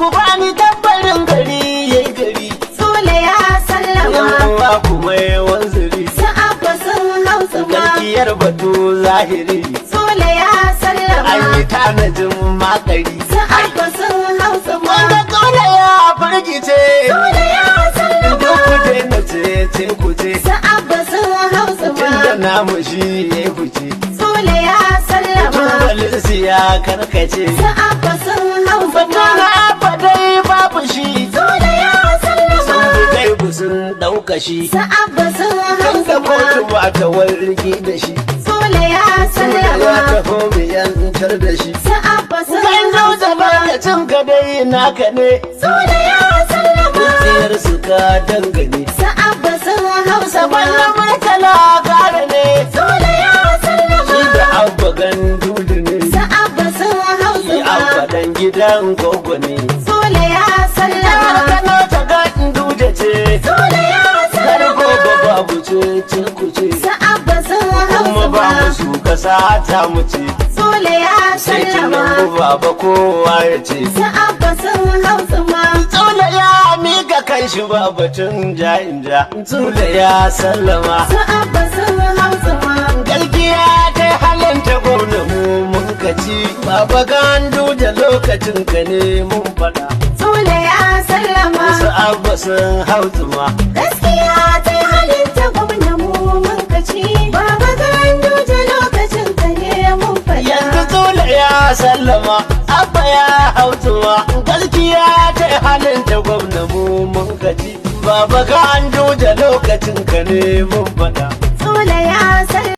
ku bani tabbarin gari yayi gari. Sule ya sallama. Yawa kuma yawan zuri. Su abba sun hausa ma. Gaskiyar batu zahiri. Sule ya sallama. An yi tanajin makari. Su abba sun hausa ma. Wanda Sule ya fargice. Sule ya sallama. Duk ku daina ce ku ce. Su abba sun hausa ma. Tunda namu shi ya fice. Sule ya sallama. Tubalinsu ya karkace. Su abba sun hausa ma. Batuna abba dai babu shi. Sule ya sallama. Sun bi gaibu sun ɗauka shi. Su abba sun hausa Tunda ma. kotu ba ta wargi da shi. Sule ya Tunda ya sallama. taho mu yantar da shi. Su abba sun Kan hausa zauta ma. lokacin ka dai naka ne. Sule ya sallama. Tsayar su ka dangane. Su abba sun hausa ma. Wannan murtala gara ne. Sule ya sallama. Shi da abba gandudu ne. Su abba sun hausa Shi abba ma. dan gidan gogo ne. Sule ya Har sallama. Kano ta gandudu ce. Sule ya Kar gogo sallama. babu ce ku ce. Su abba sun Kuma hausa ba ma. mu su kasa ta mu ce. Sule ya Sai sallama. tunan baba kowa ya ce. Su abba sun hausa ma. Tsula ya mika kan shi ba batun ja. Tsula ya sallama. Su abba sun hausa ma. Galgiya ta halanta gwamna mu mun kaci. Baba gandu da lokacin ka ne mun faɗa. Sule ya sallama. Wasu abba sun hau zuma. Gaskiya ta halitta gwamna mu mun kaci. Baba gandu da lokacin ka ne mun Yanzu faɗa. Tsula ya sallama. Abba ya hau zuma. Galgiya ta halanta gwamna mu mun kaci. Baba gandu da lokacin ka ne mun faɗa. Sule ya sallama.